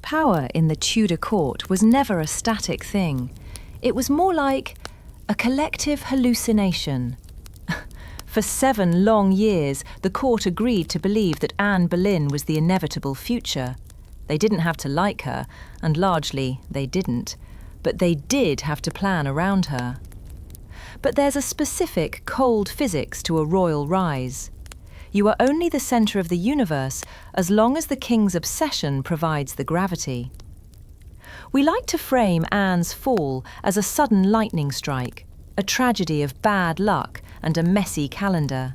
Power in the Tudor court was never a static thing. It was more like a collective hallucination. For 7 long years, the court agreed to believe that Anne Boleyn was the inevitable future. They didn't have to like her, and largely they didn't, but they did have to plan around her. But there's a specific cold physics to a royal rise. You are only the centre of the universe as long as the king's obsession provides the gravity. We like to frame Anne's fall as a sudden lightning strike, a tragedy of bad luck and a messy calendar.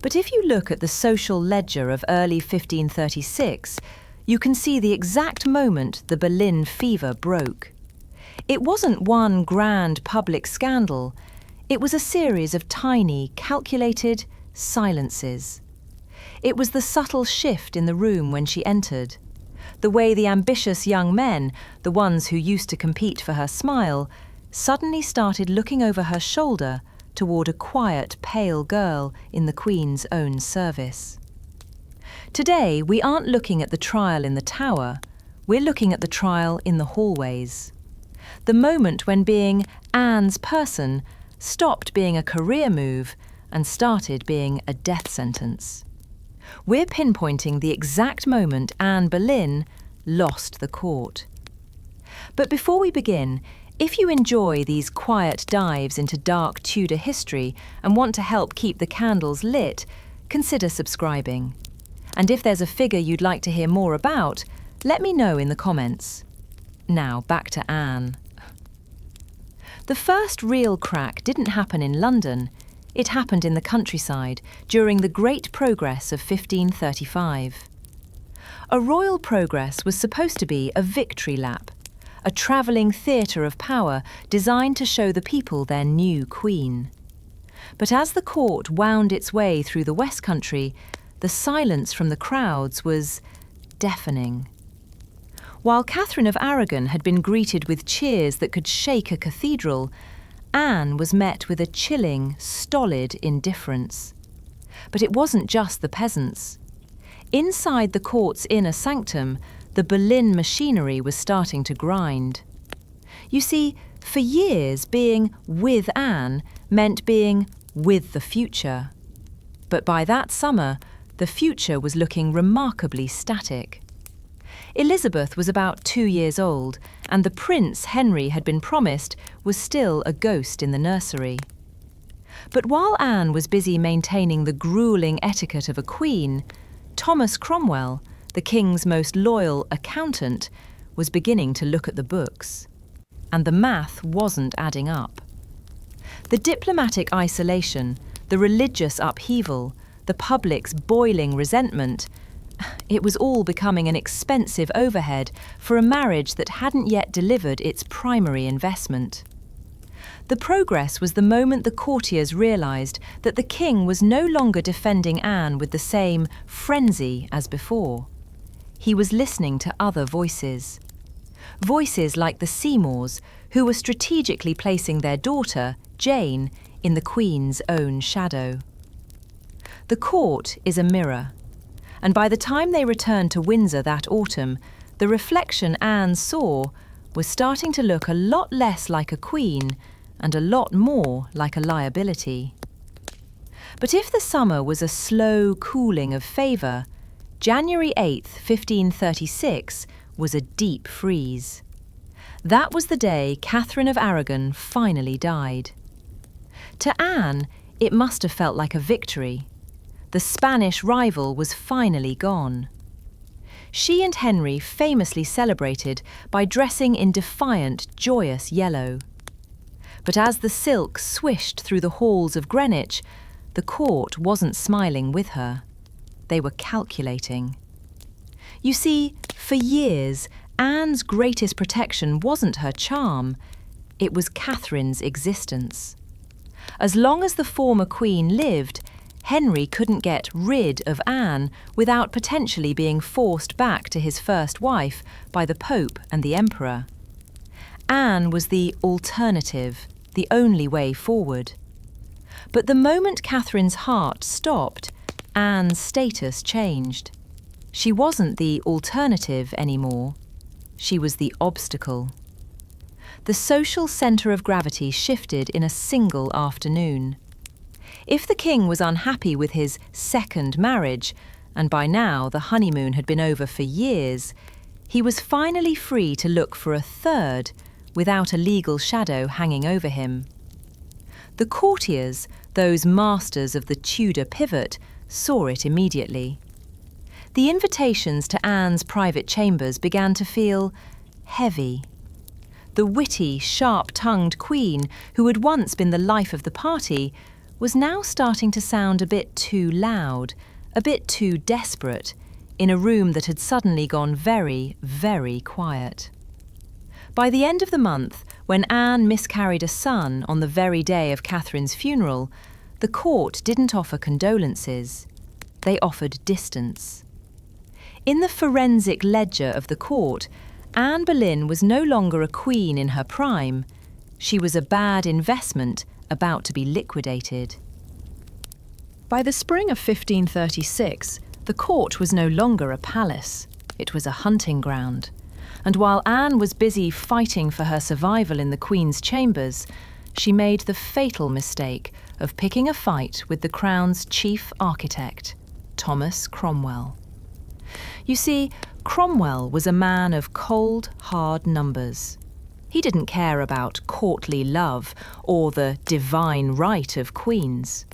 But if you look at the social ledger of early 1536, you can see the exact moment the Boleyn Fever broke. It wasn't one grand public scandal. It was a series of tiny, calculated silences. It was the subtle shift in the room when she entered. The way the ambitious young men, the ones who used to compete for her smile, suddenly started looking over her shoulder toward a quiet, pale girl in the Queen's own service. Today, we aren't looking at the trial in the Tower, we're looking at the trial in the hallways. The moment when being Anne's person stopped being a career move and started being a death sentence. We're pinpointing the exact moment Anne Boleyn lost the court. But before we begin, if you enjoy these quiet dives into dark Tudor history and want to help keep the candles lit, consider subscribing. And if there's a figure you'd like to hear more about, let me know in the comments. Now, back to Anne. The first real crack didn't happen in London. It happened in the countryside during the Great Progress of 1535. A royal progress was supposed to be a victory lap, a travelling theatre of power designed to show the people their new queen. But as the court wound its way through the West Country, the silence from the crowds was deafening. While Catherine of Aragon had been greeted with cheers that could shake a cathedral, Anne was met with a chilling, stolid indifference. But it wasn't just the peasants. Inside the court's inner sanctum, the Boleyn machinery was starting to grind. You see, for years being with Anne meant being with the future. But by that summer, the future was looking remarkably static. Elizabeth was about 2 years old, and the prince Henry had been promised was still a ghost in the nursery. But while Anne was busy maintaining the grueling etiquette of a queen, Thomas Cromwell, the king's most loyal accountant, was beginning to look at the books. And the math wasn't adding up. The diplomatic isolation, the religious upheaval, the public's boiling resentment, it was all becoming an expensive overhead for a marriage that hadn't yet delivered its primary investment. The progress was the moment the courtiers realised that the king was no longer defending Anne with the same frenzy as before. He was listening to other voices. Voices like the Seymours, who were strategically placing their daughter, Jane, in the Queen's own shadow. The court is a mirror. And by the time they returned to Windsor that autumn, the reflection Anne saw was starting to look a lot less like a queen and a lot more like a liability. But if the summer was a slow cooling of favour, January 8th, 1536 was a deep freeze. That was the day Catherine of Aragon finally died. To Anne, it must have felt like a victory. The Spanish rival was finally gone. She and Henry famously celebrated by dressing in defiant, joyous yellow. But as the silk swished through the halls of Greenwich, the court wasn't smiling with her. They were calculating. You see, for years, Anne's greatest protection wasn't her charm, it was Catherine's existence. As long as the former queen lived, Henry couldn't get rid of Anne without potentially being forced back to his first wife by the Pope and the Emperor. Anne was the alternative, the only way forward. But the moment Catherine's heart stopped, Anne's status changed. She wasn't the alternative anymore. she was the obstacle. The social centre of gravity shifted in a single afternoon. If the king was unhappy with his second marriage, and by now the honeymoon had been over for years, he was finally free to look for a third without a legal shadow hanging over him. The courtiers, those masters of the Tudor pivot, saw it immediately. The invitations to Anne's private chambers began to feel heavy. The witty, sharp-tongued queen, who had once been the life of the party, was now starting to sound a bit too loud, a bit too desperate, in a room that had suddenly gone very, very quiet. By the end of the month, when Anne miscarried a son on the very day of Catherine's funeral, the court didn't offer condolences. They offered distance. In the forensic ledger of the court, Anne Boleyn was no longer a queen in her prime. She was a bad investment about to be liquidated. By the spring of 1536, the court was no longer a palace. It was a hunting ground. And while Anne was busy fighting for her survival in the Queen's chambers, she made the fatal mistake of picking a fight with the Crown's chief architect, Thomas Cromwell. You see, Cromwell was a man of cold, hard numbers. He didn't care about courtly love or the divine right of queens.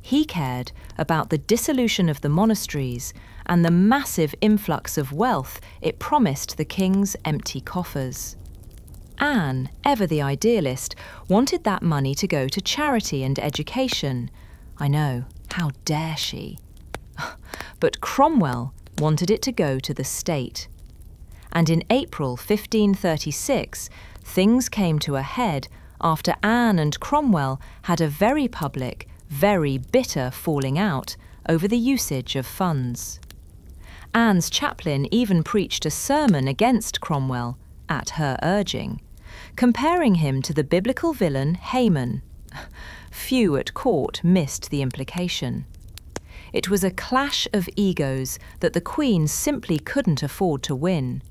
He cared about the dissolution of the monasteries and the massive influx of wealth it promised the king's empty coffers. Anne, ever the idealist, wanted that money to go to charity and education. I know, how dare she? But Cromwell wanted it to go to the state. And in April 1536, things came to a head after Anne and Cromwell had a very public, very bitter falling out over the usage of funds. Anne's chaplain even preached a sermon against Cromwell, at her urging, comparing him to the biblical villain Haman. Few at court missed the implication. It was a clash of egos that the Queen simply couldn't afford to win.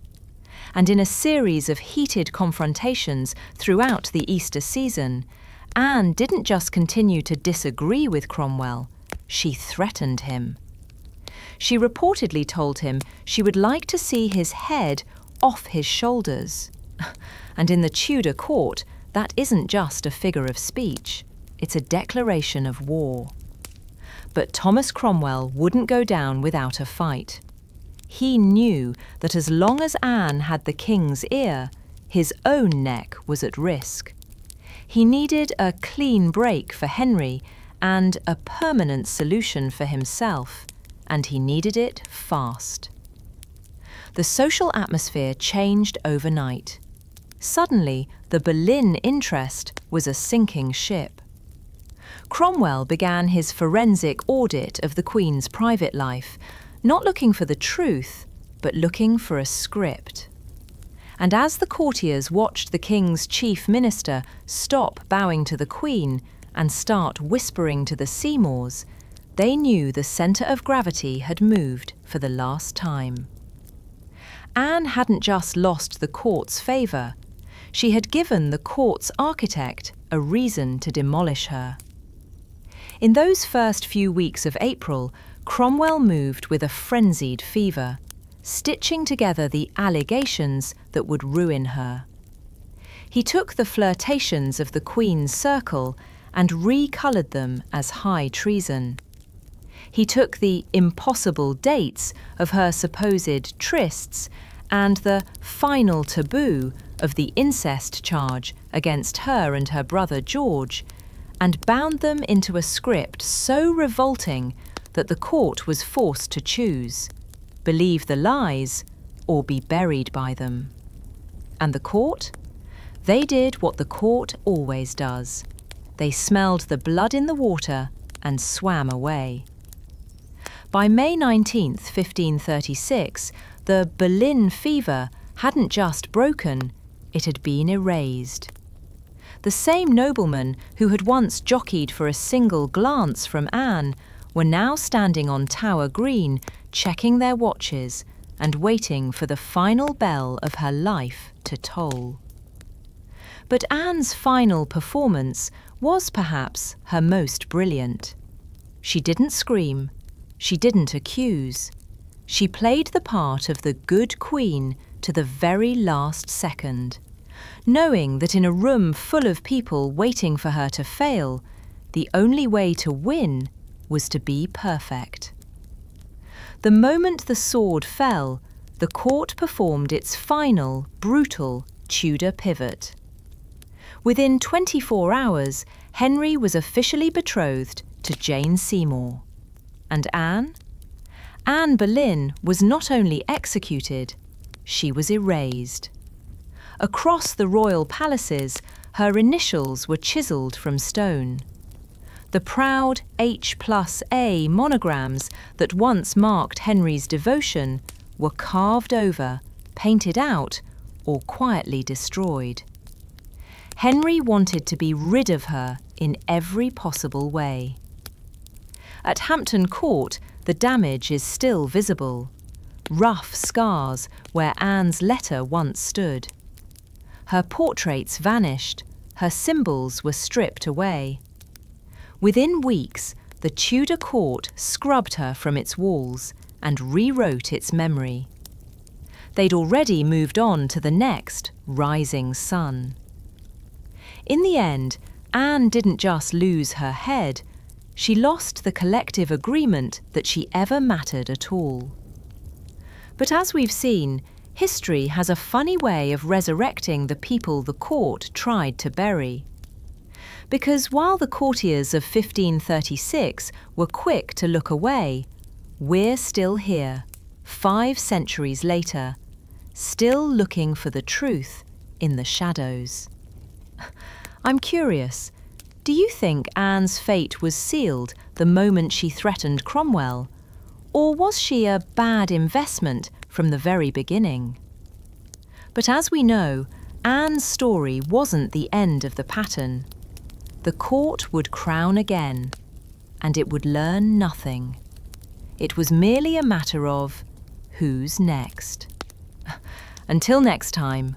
And in a series of heated confrontations throughout the Easter season, Anne didn't just continue to disagree with Cromwell, she threatened him. She reportedly told him she would like to see his head off his shoulders. And in the Tudor court, that isn't just a figure of speech, it's a declaration of war. But Thomas Cromwell wouldn't go down without a fight. He knew that as long as Anne had the king's ear, his own neck was at risk. He needed a clean break for Henry and a permanent solution for himself, and he needed it fast. The social atmosphere changed overnight. Suddenly, the Boleyn interest was a sinking ship. Cromwell began his forensic audit of the Queen's private life, not looking for the truth, but looking for a script. And as the courtiers watched the king's chief minister stop bowing to the Queen and start whispering to the Seymours, they knew the centre of gravity had moved for the last time. Anne hadn't just lost the court's favour, she had given the court's architect a reason to demolish her. In those first few weeks of April, Cromwell moved with a frenzied fever, stitching together the allegations that would ruin her. He took the flirtations of the Queen's circle and recoloured them as high treason. He took the impossible dates of her supposed trysts and the final taboo of the incest charge against her and her brother George, and bound them into a script so revolting that the court was forced to choose, believe the lies or be buried by them. And the court? They did what the court always does. They smelled the blood in the water and swam away. By May 19th, 1536, the Boleyn Fever hadn't just broken, it had been erased. The same noblemen who had once jockeyed for a single glance from Anne were now standing on Tower Green, checking their watches and waiting for the final bell of her life to toll. But Anne's final performance was perhaps her most brilliant. She didn't scream, she didn't accuse. She played the part of the good queen to the very last second, knowing that in a room full of people waiting for her to fail, the only way to win was to be perfect. The moment the sword fell, the court performed its final, brutal Tudor pivot. Within 24 hours, Henry was officially betrothed to Jane Seymour. And Anne? Anne Boleyn was not only executed, she was erased. Across the royal palaces, her initials were chiselled from stone. The proud H+A monograms that once marked Henry's devotion were carved over, painted out, or quietly destroyed. Henry wanted to be rid of her in every possible way. At Hampton Court, the damage is still visible. Rough scars where Anne's letter once stood. Her portraits vanished, her symbols were stripped away. Within weeks, the Tudor court scrubbed her from its walls and rewrote its memory. They'd already moved on to the next rising sun. In the end, Anne didn't just lose her head, she lost the collective agreement that she ever mattered at all. But as we've seen, history has a funny way of resurrecting the people the court tried to bury. Because while the courtiers of 1536 were quick to look away, we're still here, 5 centuries later, still looking for the truth in the shadows. I'm curious, do you think Anne's fate was sealed the moment she threatened Cromwell? Or was she a bad investment from the very beginning? But as we know, Anne's story wasn't the end of the pattern. The court would crown again, and it would learn nothing. It was merely a matter of who's next. Until next time,